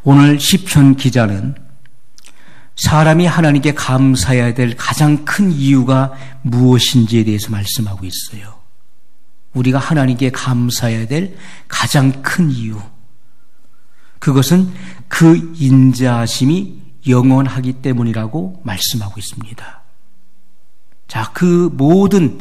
오늘 시편 기자는 사람이 하나님께 감사해야 될 가장 큰 이유가 무엇인지에 대해서 말씀하고 있어요. 우리가 하나님께 감사해야 될 가장 큰 이유, 그것은 그 인자하심이 영원하기 때문이라고 말씀하고 있습니다. 자, 그 모든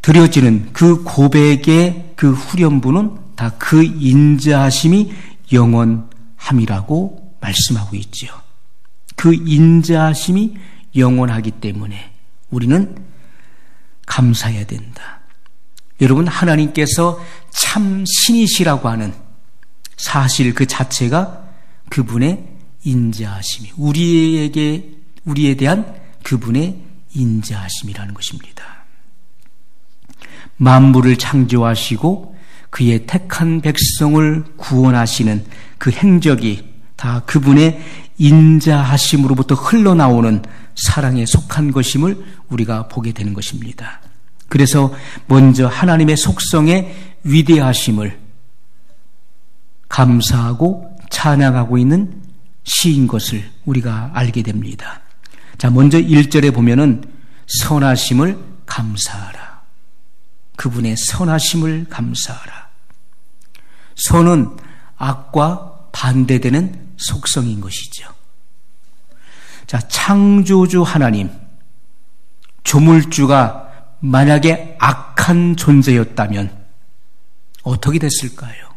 드려지는 그 고백의 그 후렴부는 다 그 인자하심이 영원함이라고 말씀하고 있지요. 그 인자하심이 영원하기 때문에 우리는 감사해야 된다. 여러분, 하나님께서 참 신이시라고 하는 사실 그 자체가 그분의 인자하심이, 우리에 대한 그분의 인자하심이라는 것입니다. 만물을 창조하시고 그의 택한 백성을 구원하시는 그 행적이 다 그분의 인자하심으로부터 흘러나오는 사랑에 속한 것임을 우리가 보게 되는 것입니다. 그래서 먼저 하나님의 속성의 위대하심을 감사하고 찬양하고 있는 시인 것을 우리가 알게 됩니다. 자, 먼저 1절에 보면은 선하심을 감사하라. 그분의 선하심을 감사하라. 선은 악과 반대되는 속성인 것이죠. 자, 창조주 하나님, 조물주가 만약에 악한 존재였다면 어떻게 됐을까요?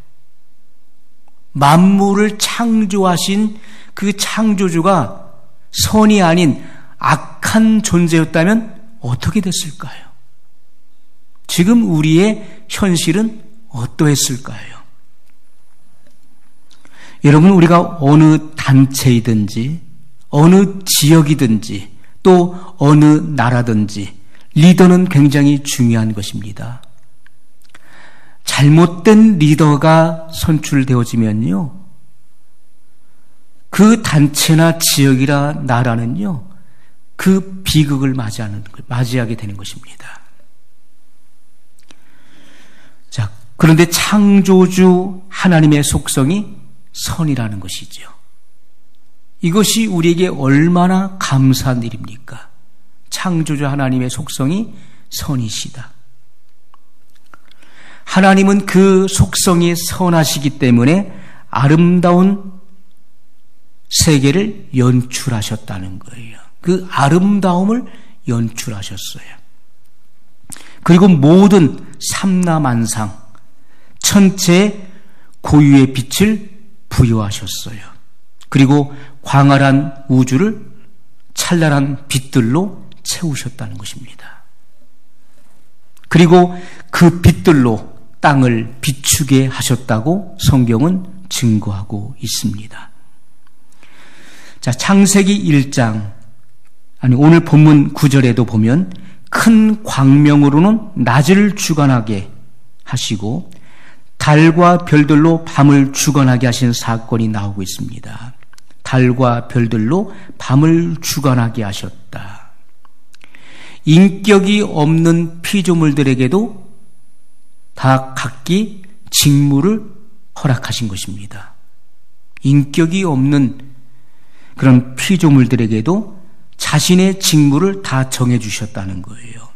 만물을 창조하신 그 창조주가 선이 아닌 악한 존재였다면 어떻게 됐을까요? 지금 우리의 현실은 어떠했을까요? 여러분, 우리가 어느 단체이든지 어느 지역이든지 또 어느 나라든지 리더는 굉장히 중요한 것입니다. 잘못된 리더가 선출되어지면요, 그 단체나 지역이나 나라는요, 그 비극을 맞이하게 되는 것입니다. 자, 그런데 창조주 하나님의 속성이 선이라는 것이죠. 이것이 우리에게 얼마나 감사한 일입니까? 창조주 하나님의 속성이 선이시다. 하나님은 그 속성이 선하시기 때문에 아름다운 세계를 연출하셨다는 거예요. 그 아름다움을 연출하셨어요. 그리고 모든 삼라만상, 천체의 고유의 빛을 부여하셨어요. 그리고 광활한 우주를 찬란한 빛들로 채우셨다는 것입니다. 그리고 그 빛들로 땅을 비추게 하셨다고 성경은 증거하고 있습니다. 자, 창세기 1장, 오늘 본문 9절에도 보면 큰 광명으로는 낮을 주관하게 하시고 달과 별들로 밤을 주관하게 하신 사건이 나오고 있습니다. 달과 별들로 밤을 주관하게 하셨다. 인격이 없는 피조물들에게도 다 각기 직무를 허락하신 것입니다. 인격이 없는 그런 피조물들에게도 자신의 직무를 다 정해주셨다는 거예요.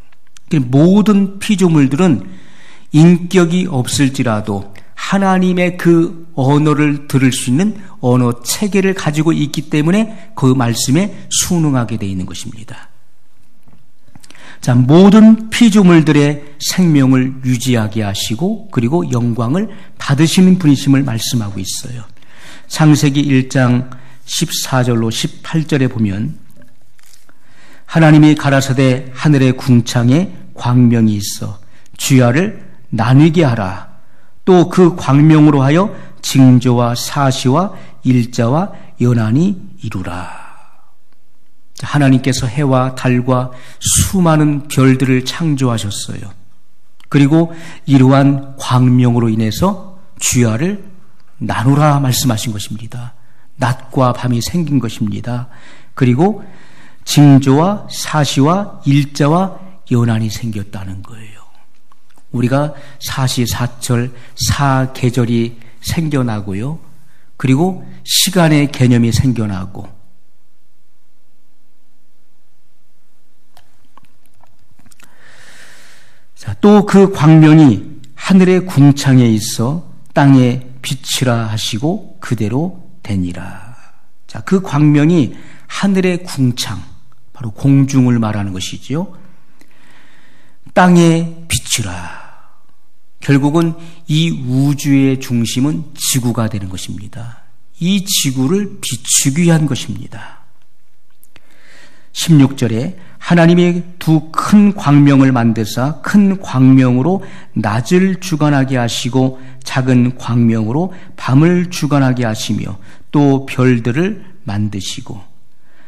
모든 피조물들은 인격이 없을지라도 하나님의 그 언어를 들을 수 있는 언어 체계를 가지고 있기 때문에 그 말씀에 순응하게 되어 있는 것입니다. 자, 모든 피조물들의 생명을 유지하게 하시고 그리고 영광을 받으시는 분이심을 말씀하고 있어요. 창세기 1장 14절로 18절에 보면 하나님이 가라사대 하늘의 궁창에 광명이 있어 주야를 나뉘게 하라. 또 그 광명으로 하여 징조와 사시와 일자와 연한이 이루라. 하나님께서 해와 달과 수많은 별들을 창조하셨어요. 그리고 이러한 광명으로 인해서 주야를 나누라 말씀하신 것입니다. 낮과 밤이 생긴 것입니다. 그리고 징조와 사시와 일자와 연한이 생겼다는 거예요. 우리가 사시사철 사계절이 생겨나고요. 그리고 시간의 개념이 생겨나고 또 그 광명이 하늘의 궁창에 있어 땅에 빛이라 하시고 그대로 되니라. 자, 그 광명이 하늘의 궁창, 바로 공중을 말하는 것이지요. 땅에 빛이라. 결국은 이 우주의 중심은 지구가 되는 것입니다. 이 지구를 비추기 위한 것입니다. 16절에 하나님이 두 큰 광명을 만드사 큰 광명으로 낮을 주관하게 하시고 작은 광명으로 밤을 주관하게 하시며 또 별들을 만드시고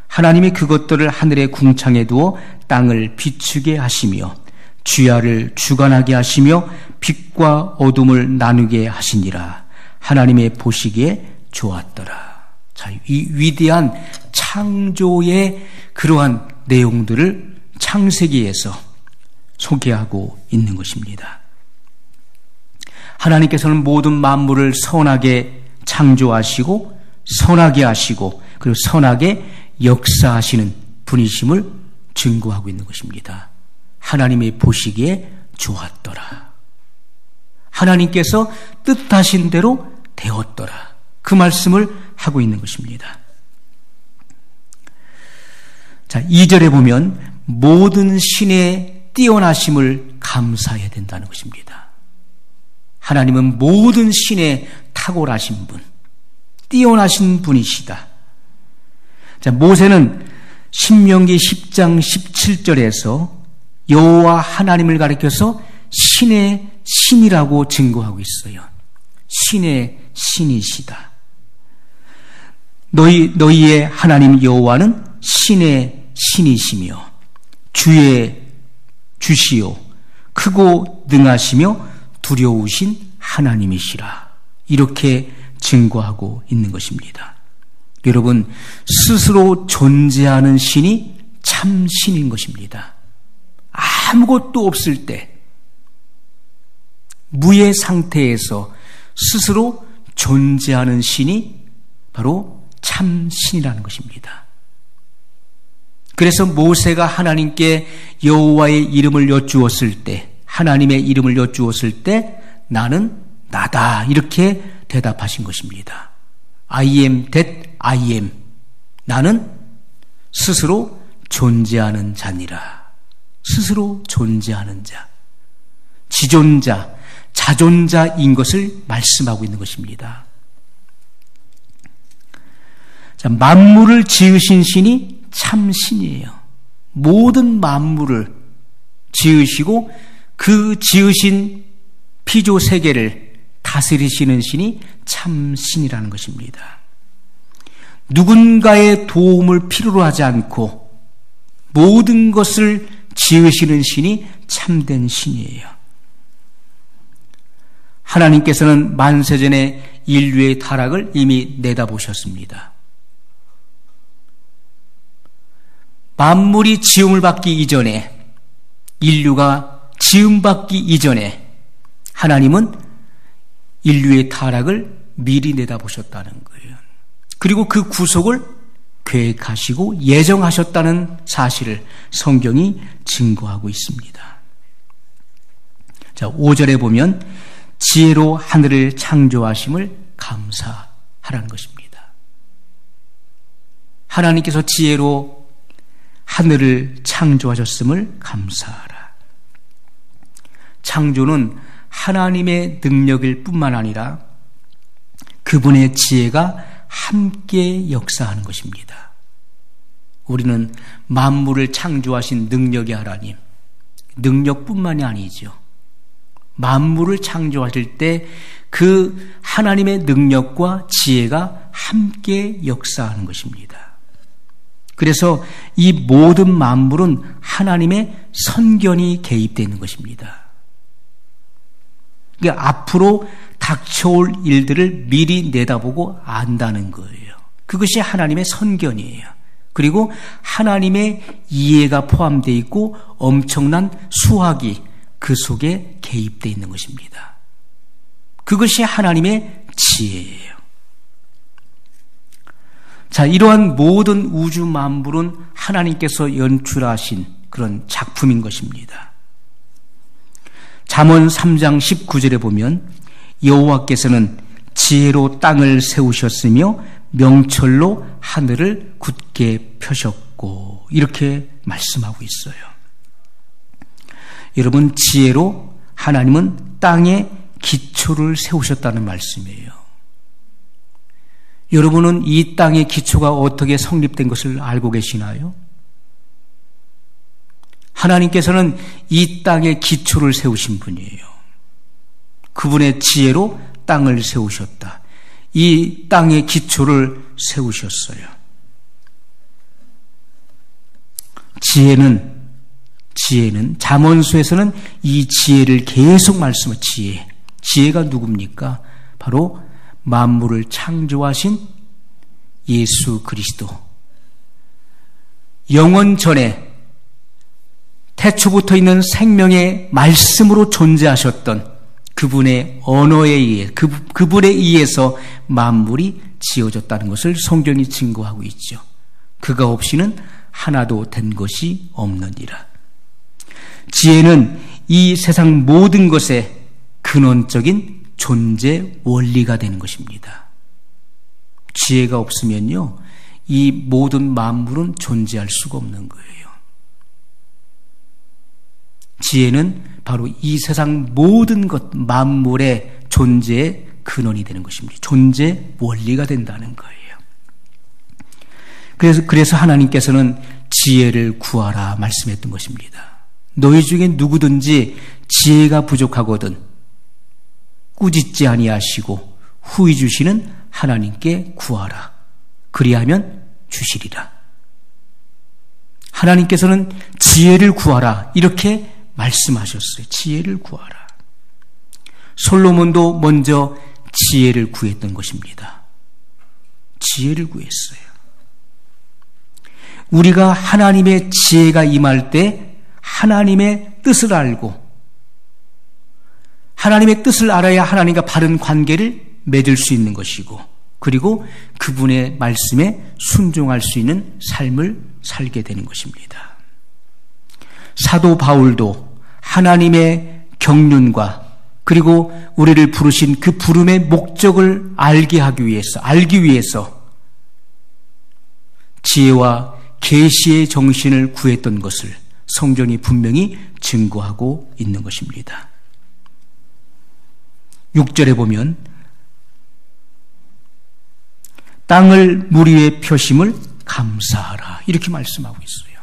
하나님이 그것들을 하늘의 궁창에 두어 땅을 비추게 하시며 주야를 주관하게 하시며 빛과 어둠을 나누게 하시니라. 하나님의 보시기에 좋았더라. 자, 이 위대한 창조의 그러한 내용들을 창세기에서 소개하고 있는 것입니다. 하나님께서는 모든 만물을 선하게 창조하시고 선하게 하시고 그리고 선하게 역사하시는 분이심을 증거하고 있는 것입니다. 하나님의 보시기에 좋았더라. 하나님께서 뜻하신 대로 되었더라. 그 말씀을 하고 있는 것입니다. 자, 2절에 보면 모든 신의 뛰어나심을 감사해야 된다는 것입니다. 하나님은 모든 신의 탁월하신 분, 뛰어나신 분이시다. 자, 모세는 신명기 10장 17절에서 여호와 하나님을 가리켜서 신의 신이라고 증거하고 있어요. 신의 신이시다. 너희의 하나님 여호와는 신의 신이시며 주의 주시요 크고 능하시며 두려우신 하나님이시라. 이렇게 증거하고 있는 것입니다. 여러분, 스스로 존재하는 신이 참 신인 것입니다. 아무것도 없을 때 무의 상태에서 스스로 존재하는 신이 바로 참 신이라는 것입니다. 그래서 모세가 하나님께 여호와의 이름을 여쭈었을 때, 하나님의 이름을 여쭈었을 때 나는 나다 이렇게 대답하신 것입니다. I am that I am. 나는 스스로 존재하는 자니라. 스스로 존재하는 자, 지존자, 자존자인 것을 말씀하고 있는 것입니다. 자, 만물을 지으신 신이 참 신이에요. 모든 만물을 지으시고 그 지으신 피조 세계를 다스리시는 신이 참 신이라는 것입니다. 누군가의 도움을 필요로 하지 않고 모든 것을 지으시는 신이 참된 신이에요. 하나님께서는 만세전에 인류의 타락을 이미 내다보셨습니다. 만물이 지음을 받기 이전에, 인류가 지음받기 이전에 하나님은 인류의 타락을 미리 내다보셨다는 거예요. 그리고 그 구속을 계획하시고 예정하셨다는 사실을 성경이 증거하고 있습니다. 자, 5절에 보면 지혜로 하늘을 창조하심을 감사하라는 것입니다. 하나님께서 지혜로 하늘을 창조하셨음을 감사하라. 창조는 하나님의 능력일 뿐만 아니라 그분의 지혜가 함께 역사하는 것입니다. 우리는 만물을 창조하신 능력의 하나님, 능력뿐만이 아니죠. 만물을 창조하실 때 그 하나님의 능력과 지혜가 함께 역사하는 것입니다. 그래서 이 모든 만물은 하나님의 선견이 개입되어 있는 것입니다. 그러니까 앞으로 닥쳐올 일들을 미리 내다보고 안다는 거예요. 그것이 하나님의 선견이에요. 그리고 하나님의 이해가 포함되어 있고 엄청난 수학이 그 속에 개입되어 있는 것입니다. 그것이 하나님의 지혜예요. 자, 이러한 모든 우주 만물은 하나님께서 연출하신 그런 작품인 것입니다. 잠언 3장 19절에 보면 여호와께서는 지혜로 땅을 세우셨으며 명철로 하늘을 굳게 펴셨고, 이렇게 말씀하고 있어요. 여러분, 지혜로 하나님은 땅에 기초를 세우셨다는 말씀이에요. 여러분은 이 땅의 기초가 어떻게 성립된 것을 알고 계시나요? 하나님께서는 이 땅의 기초를 세우신 분이에요. 그분의 지혜로 땅을 세우셨다. 이 땅의 기초를 세우셨어요. 지혜는 잠언서에서는 이 지혜를 계속 말씀해요. 지혜가 누굽니까? 바로 만물을 창조하신 예수 그리스도. 영원 전에 태초부터 있는 생명의 말씀으로 존재하셨던 그분의 언어에 의해, 그분에 의해서 만물이 지어졌다는 것을 성경이 증거하고 있죠. 그가 없이는 하나도 된 것이 없느니라. 지혜는 이 세상 모든 것의 근원적인 존재 원리가 되는 것입니다. 지혜가 없으면요, 이 모든 만물은 존재할 수가 없는 거예요. 지혜는 바로 이 세상 모든 것, 만물의 존재의 근원이 되는 것입니다. 존재 원리가 된다는 거예요. 그래서 하나님께서는 지혜를 구하라 말씀했던 것입니다. 너희 중에 누구든지 지혜가 부족하거든 꾸짖지 아니하시고 후히 주시는 하나님께 구하라. 그리하면 주시리라. 하나님께서는 지혜를 구하라 이렇게 말씀하셨어요. 지혜를 구하라. 솔로몬도 먼저 지혜를 구했던 것입니다. 지혜를 구했어요. 우리가 하나님의 지혜가 임할 때 하나님의 뜻을 알고, 하나님의 뜻을 알아야 하나님과 바른 관계를 맺을 수 있는 것이고, 그리고 그분의 말씀에 순종할 수 있는 삶을 살게 되는 것입니다. 사도 바울도 하나님의 경륜과 그리고 우리를 부르신 그 부름의 목적을 알기 위해서 지혜와 계시의 정신을 구했던 것을 성경이 분명히 증거하고 있는 것입니다. 6절에 보면 땅을 물 위에 펴심을 감사하라 이렇게 말씀하고 있어요.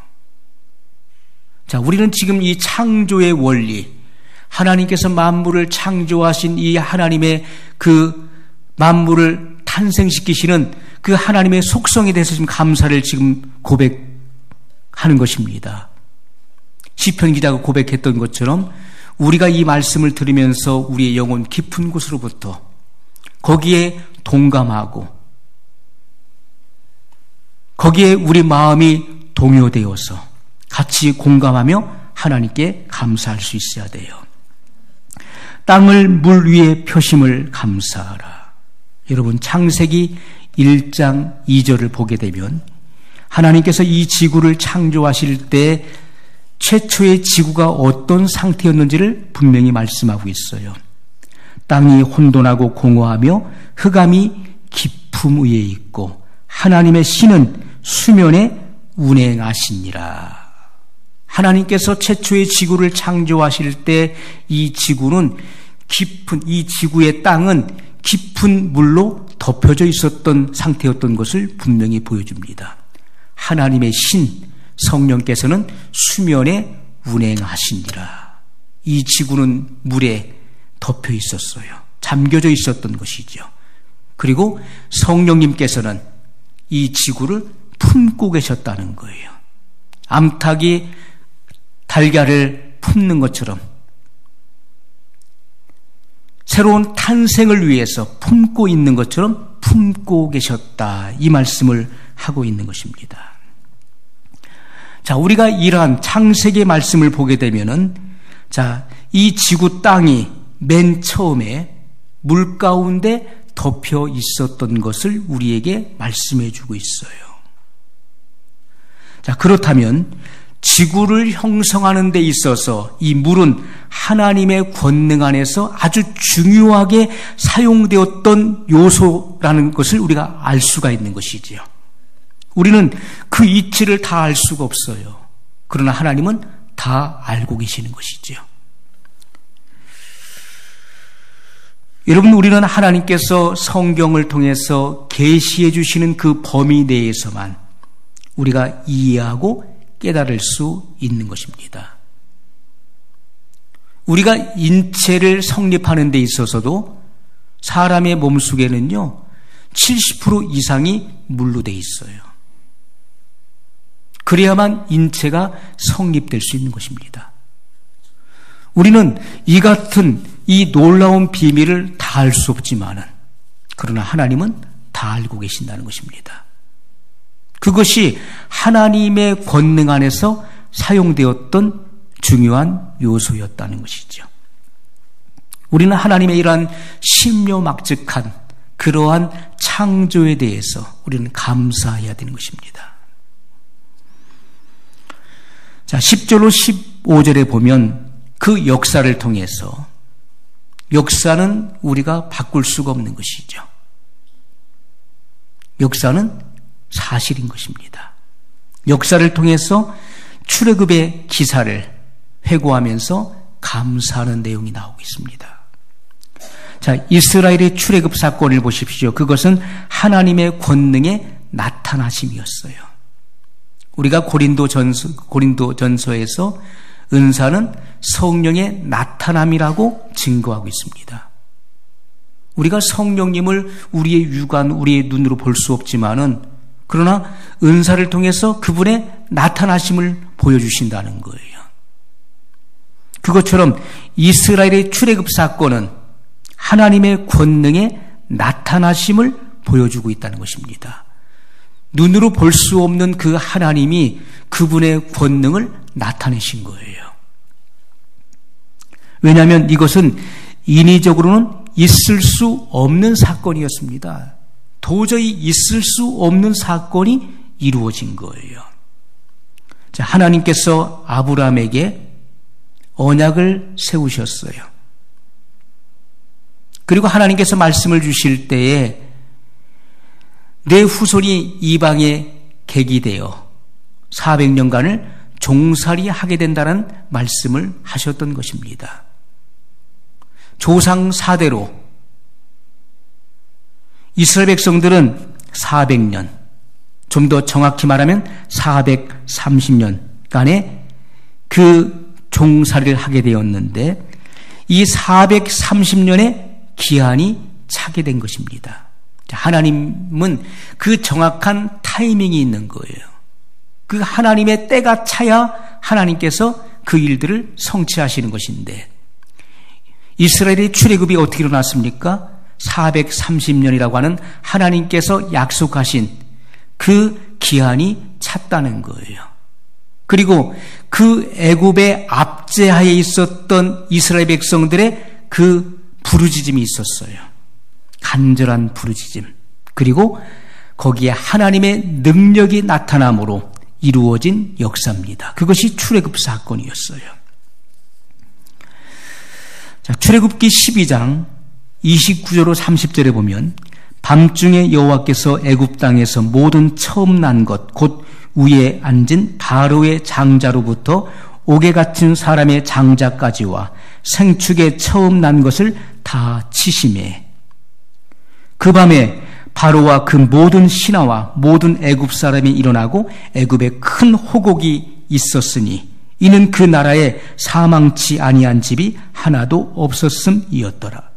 자, 우리는 지금 이 창조의 원리, 하나님께서 만물을 창조하신 이 하나님의 그 만물을 탄생시키시는 그 하나님의 속성에 대해서 지금 감사를 지금 고백하는 것입니다. 시편 기자가 고백했던 것처럼 우리가 이 말씀을 들으면서 우리의 영혼 깊은 곳으로부터 거기에 동감하고 거기에 우리 마음이 동요되어서 같이 공감하며 하나님께 감사할 수 있어야 돼요. 땅을 물 위에 펴심을 감사하라. 여러분, 창세기 1장 2절을 보게 되면 하나님께서 이 지구를 창조하실 때 최초의 지구가 어떤 상태였는지를 분명히 말씀하고 있어요. 땅이 혼돈하고 공허하며 흑암이 깊음 위에 있고 하나님의 신은 수면에 운행하시니라. 하나님께서 최초의 지구를 창조하실 때 이 지구는 이 지구의 땅은 깊은 물로 덮여져 있었던 상태였던 것을 분명히 보여줍니다. 하나님의 신, 성령께서는 수면에 운행하시니라. 이 지구는 물에 덮여 있었어요. 잠겨져 있었던 것이죠. 그리고 성령님께서는 이 지구를 품고 계셨다는 거예요. 암탉이 달걀을 품는 것처럼 새로운 탄생을 위해서 품고 있는 것처럼 품고 계셨다. 이 말씀을 하고 있는 것입니다. 자, 우리가 이러한 창세기의 말씀을 보게 되면은, 자, 이 지구 땅이 맨 처음에 물 가운데 덮여 있었던 것을 우리에게 말씀해 주고 있어요. 자, 그렇다면 지구를 형성하는 데 있어서 이 물은 하나님의 권능 안에서 아주 중요하게 사용되었던 요소라는 것을 우리가 알 수가 있는 것이지요. 우리는 그 이치를 다 알 수가 없어요. 그러나 하나님은 다 알고 계시는 것이지요. 여러분, 우리는 하나님께서 성경을 통해서 계시해 주시는 그 범위 내에서만 우리가 이해하고 깨달을 수 있는 것입니다. 우리가 인체를 성립하는 데 있어서도 사람의 몸속에는요 70% 이상이 물로 돼 있어요. 그래야만 인체가 성립될 수 있는 것입니다. 우리는 이 같은 이 놀라운 비밀을 다 알 수 없지만은 그러나 하나님은 다 알고 계신다는 것입니다. 그것이 하나님의 권능 안에서 사용되었던 중요한 요소였다는 것이죠. 우리는 하나님의 이러한 신묘막측한 그러한 창조에 대해서 우리는 감사해야 되는 것입니다. 자, 10절로 15절에 보면 그 역사를 통해서 역사는 우리가 바꿀 수가 없는 것이죠. 역사는 사실인 것입니다. 역사를 통해서 출애굽의 기사를 회고하면서 감사하는 내용이 나오고 있습니다. 자, 이스라엘의 출애굽 사건을 보십시오. 그것은 하나님의 권능의 나타나심이었어요. 우리가 고린도전서에서 은사는 성령의 나타남이라고 증거하고 있습니다. 우리가 성령님을 우리의 육안, 우리의 눈으로 볼 수 없지만은 그러나 은사를 통해서 그분의 나타나심을 보여주신다는 거예요. 그것처럼 이스라엘의 출애굽 사건은 하나님의 권능의 나타나심을 보여주고 있다는 것입니다. 눈으로 볼 수 없는 그 하나님이 그분의 권능을 나타내신 거예요. 왜냐하면 이것은 인위적으로는 있을 수 없는 사건이었습니다. 도저히 있을 수 없는 사건이 이루어진 거예요. 자, 하나님께서 아브라함에게 언약을 세우셨어요. 그리고 하나님께서 말씀을 주실 때에 내 후손이 이방에 객이 되어 400년간을 종살이 하게 된다는 말씀을 하셨던 것입니다. 조상 4대로 이스라엘 백성들은 400년, 좀 더 정확히 말하면 430년간의 그 종살이를 하게 되었는데 이 430년의 기한이 차게 된 것입니다. 하나님은 그 정확한 타이밍이 있는 거예요. 그 하나님의 때가 차야 하나님께서 그 일들을 성취하시는 것인데 이스라엘의 출애굽이 어떻게 일어났습니까? 430년이라고 하는 하나님께서 약속하신 그 기한이 찼다는 거예요. 그리고 그 애굽의 압제하에 있었던 이스라엘 백성들의 그 부르짖음이 있었어요. 간절한 부르짖음. 그리고 거기에 하나님의 능력이 나타남으로 이루어진 역사입니다. 그것이 출애굽 사건이었어요. 자, 출애굽기 12장 29절로 30절에 보면 밤중에 여호와께서 애굽 땅에서 모든 처음 난 것 곧 위에 앉은 바로의 장자로부터 옥에 갇힌 사람의 장자까지와 생축에 처음 난 것을 다 치심에 그 밤에 바로와 그 모든 신하와 모든 애굽 사람이 일어나고 애굽에 큰 호곡이 있었으니 이는 그 나라에 사망치 아니한 집이 하나도 없었음이었더라.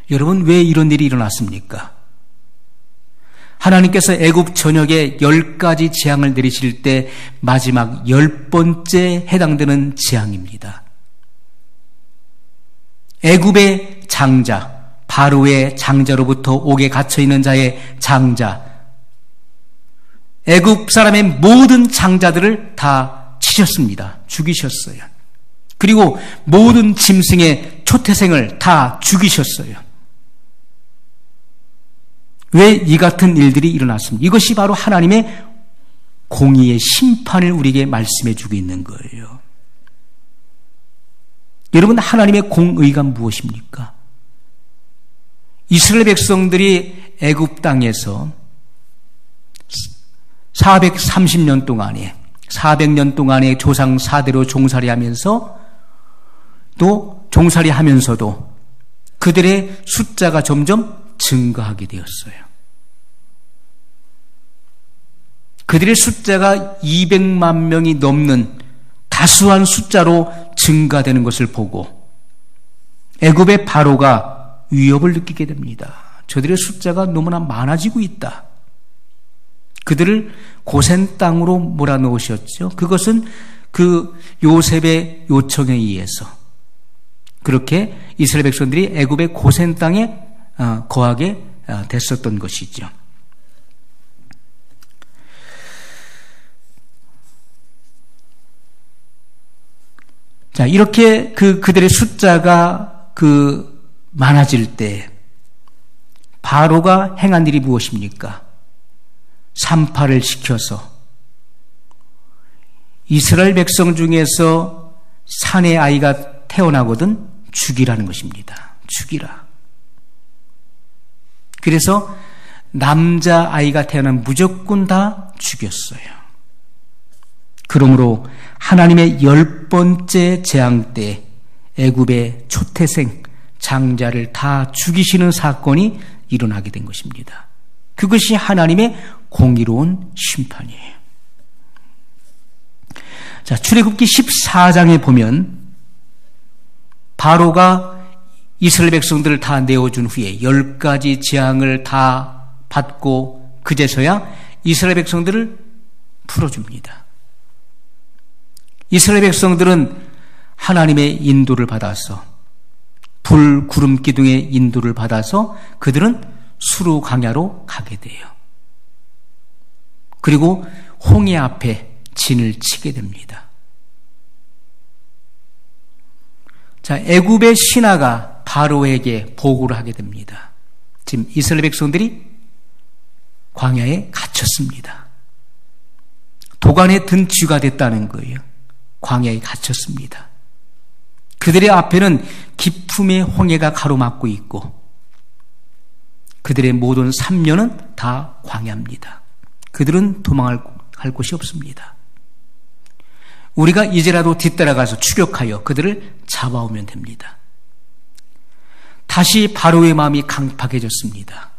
여러분, 왜 이런 일이 일어났습니까? 하나님께서 애굽 전역에 10가지 재앙을 내리실 때 마지막 10번째 해당되는 재앙입니다. 애굽의 장자, 바로의 장자로부터 옥에 갇혀있는 자의 장자, 애굽 사람의 모든 장자들을 다 치셨습니다. 죽이셨어요. 그리고 모든 짐승의 초태생을 다 죽이셨어요. 왜 이 같은 일들이 일어났습니까? 이것이 바로 하나님의 공의의 심판을 우리에게 말씀해 주고 있는 거예요. 여러분, 하나님의 공의가 무엇입니까? 이스라엘 백성들이 애굽 땅에서 430년 동안에 400년 동안에 조상 사대로 종살이하면서 또 종살이하면서도 그들의 숫자가 점점 증가하게 되었어요. 그들의 숫자가 200만 명이 넘는 다수한 숫자로 증가되는 것을 보고 애굽의 바로가 위협을 느끼게 됩니다. 저들의 숫자가 너무나 많아지고 있다. 그들을 고센 땅으로 몰아넣으셨죠. 그것은 그 요셉의 요청에 의해서 그렇게 이스라엘 백성들이 애굽의 고센 땅에 거하게 됐었던 것이죠. 자, 이렇게 그들의 숫자가 많아질 때 바로가 행한 일이 무엇입니까? 산파를 시켜서 이스라엘 백성 중에서 산의 아이가 태어나거든 죽이라는 것입니다. 죽이라. 그래서 남자 아이가 태어나면 무조건 다 죽였어요. 그러므로 하나님의 10번째 재앙 때 애굽의 초태생 장자를 다 죽이시는 사건이 일어나게 된 것입니다. 그것이 하나님의 공의로운 심판이에요. 자, 출애굽기 14장에 보면 바로가 이스라엘 백성들을 다 내어준 후에 10가지 재앙을 다 받고 그제서야 이스라엘 백성들을 풀어줍니다. 이스라엘 백성들은 하나님의 인도를 받아서 불, 구름, 기둥의 인도를 받아서 그들은 수르 광야로 가게 돼요. 그리고 홍해 앞에 진을 치게 됩니다. 자, 애굽의 신하가 바로에게 보고를 하게 됩니다. 지금 이스라엘 백성들이 광야에 갇혔습니다. 도간에 든 쥐가 됐다는 거예요. 광야에 갇혔습니다. 그들의 앞에는 깊음의 홍해가 가로막고 있고 그들의 모든 3년은 다 광야입니다. 그들은 도망할 곳이 없습니다. 우리가 이제라도 뒤따라가서 추격하여 그들을 잡아오면 됩니다. 다시 바로의 마음이 강팍해졌습니다.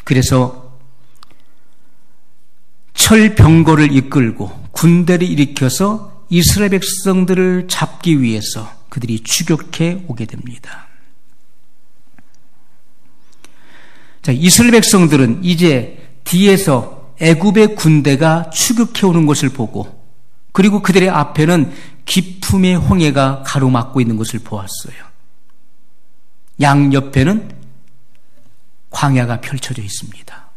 그래서 철병거를 이끌고 군대를 일으켜서 이스라엘 백성들을 잡기 위해서 그들이 추격해 오게 됩니다. 자, 이스라엘 백성들은 이제 뒤에서 애굽의 군대가 추격해 오는 것을 보고 그리고 그들의 앞에는 깊음의 홍해가 가로막고 있는 것을 보았어요. 양옆에는 광야가 펼쳐져 있습니다.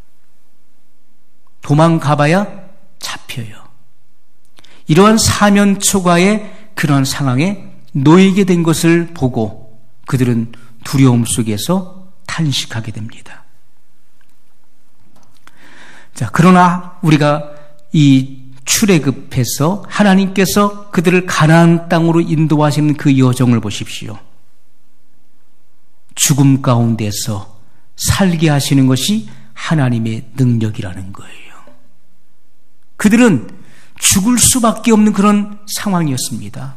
도망가봐야 잡혀요. 이러한 사면초가의 그런 상황에 놓이게 된 것을 보고 그들은 두려움 속에서 탄식하게 됩니다. 자, 그러나 우리가 이 출애굽해서 하나님께서 그들을 가나안 땅으로 인도하시는 그 여정을 보십시오. 죽음 가운데서 살게 하시는 것이 하나님의 능력이라는 거예요. 그들은 죽을 수밖에 없는 그런 상황이었습니다.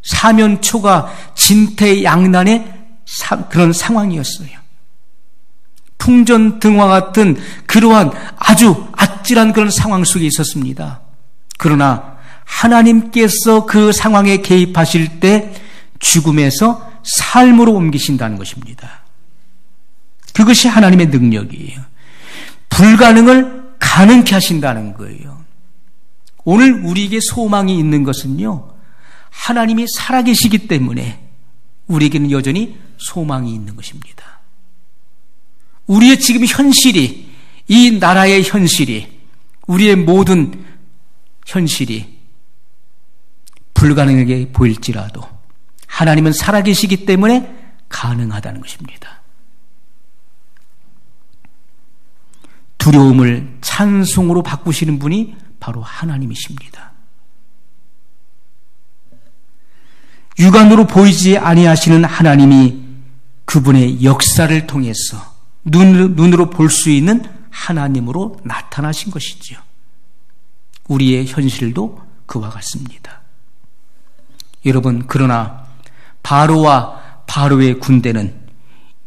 사면초가 진퇴양난의 그런 상황이었어요. 풍전등화 같은 그러한 아주 아찔한 그런 상황 속에 있었습니다. 그러나 하나님께서 그 상황에 개입하실 때 죽음에서 삶으로 옮기신다는 것입니다. 그것이 하나님의 능력이에요. 불가능을 가능케 하신다는 거예요. 오늘 우리에게 소망이 있는 것은요, 하나님이 살아계시기 때문에 우리에게는 여전히 소망이 있는 것입니다. 우리의 지금 현실이, 이 나라의 현실이, 우리의 모든 현실이 불가능하게 보일지라도 하나님은 살아계시기 때문에 가능하다는 것입니다. 두려움을 찬송으로 바꾸시는 분이 바로 하나님이십니다. 육안으로 보이지 아니하시는 하나님이 그분의 역사를 통해서 눈으로 볼 수 있는 하나님으로 나타나신 것이지요. 우리의 현실도 그와 같습니다. 여러분, 그러나 바로와 바로의 군대는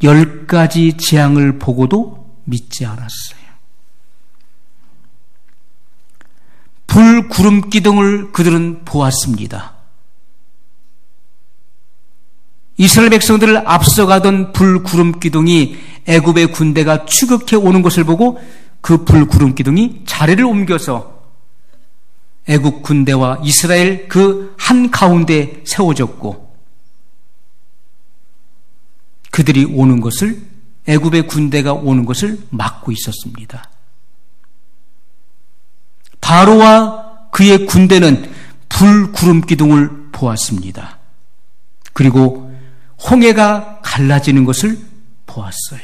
10가지 재앙을 보고도 믿지 않았어요. 불, 구름, 기둥을 그들은 보았습니다. 이스라엘 백성들을 앞서가던 불, 구름, 기둥이 애굽의 군대가 추격해 오는 것을 보고 그 불, 구름, 기둥이 자리를 옮겨서 애굽 군대와 이스라엘 그 한가운데 세워졌고, 그들이 오는 것을, 애굽의 군대가 오는 것을 막고 있었습니다. 바로와 그의 군대는 불, 구름, 기둥을 보았습니다. 그리고 홍해가 갈라지는 것을 보았어요.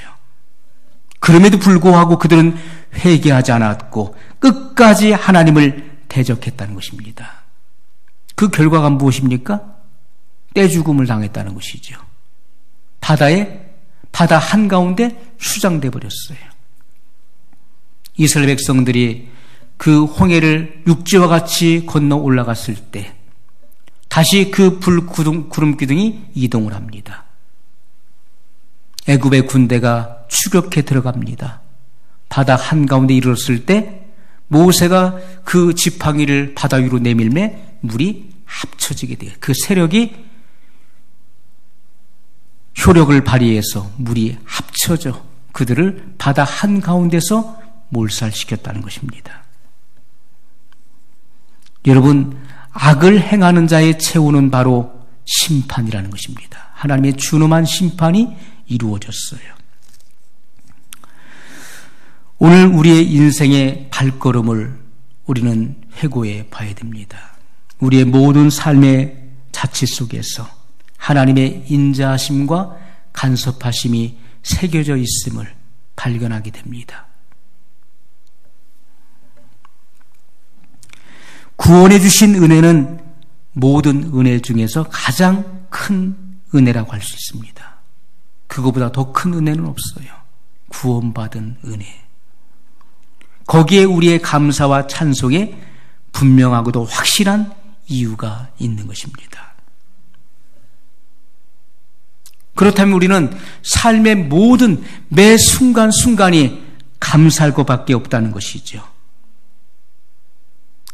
그럼에도 불구하고 그들은 회개하지 않았고 끝까지 하나님을 대적했다는 것입니다. 그 결과가 무엇입니까? 떼죽음을 당했다는 것이죠. 바다 한가운데 수장돼 버렸어요. 이스라엘 백성들이 그 홍해를 육지와 같이 건너 올라갔을 때 다시 그 불, 구름, 기둥이 이동을 합니다. 애굽의 군대가 추격해 들어갑니다. 바다 한가운데 이르렀을 때 모세가 그 지팡이를 바다 위로 내밀매 물이 합쳐지게 돼요. 그 세력이 효력을 발휘해서 물이 합쳐져 그들을 바다 한가운데서 몰살시켰다는 것입니다. 여러분, 악을 행하는 자의 최후는 바로 심판이라는 것입니다. 하나님의 준엄한 심판이 이루어졌어요. 오늘 우리의 인생의 발걸음을 우리는 회고해 봐야 됩니다. 우리의 모든 삶의 자치 속에서 하나님의 인자하심과 간섭하심이 새겨져 있음을 발견하게 됩니다. 구원해 주신 은혜는 모든 은혜 중에서 가장 큰 은혜라고 할 수 있습니다. 그거보다 더 큰 은혜는 없어요. 구원받은 은혜. 거기에 우리의 감사와 찬송에 분명하고도 확실한 이유가 있는 것입니다. 그렇다면 우리는 삶의 모든 매 순간순간이 감사할 것밖에 없다는 것이죠.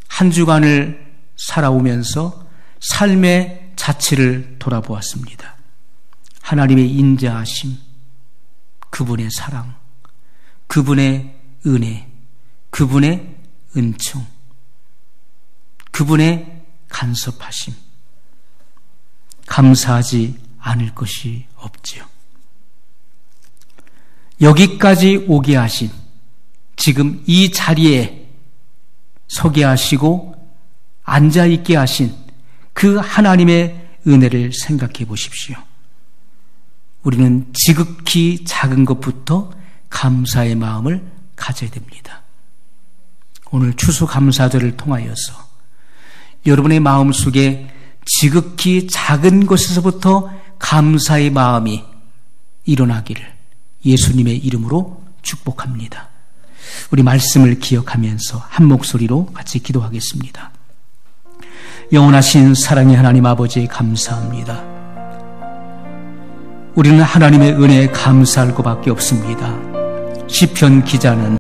한 주간을 살아오면서 삶의 자취를 돌아보았습니다. 하나님의 인자하심, 그분의 사랑, 그분의 은혜, 그분의 은총, 그분의 간섭하심, 감사하지 않을 것이 없지요. 여기까지 오게 하신, 지금 이 자리에 서게 하시고 앉아있게 하신 그 하나님의 은혜를 생각해 보십시오. 우리는 지극히 작은 것부터 감사의 마음을 가져야 됩니다. 오늘 추수감사절을 통하여서 여러분의 마음속에 지극히 작은 것에서부터 감사의 마음이 일어나기를 예수님의 이름으로 축복합니다. 우리 말씀을 기억하면서 한 목소리로 같이 기도하겠습니다. 영원하신 사랑의 하나님 아버지, 감사합니다. 우리는 하나님의 은혜에 감사할 것밖에 없습니다. 시편 기자는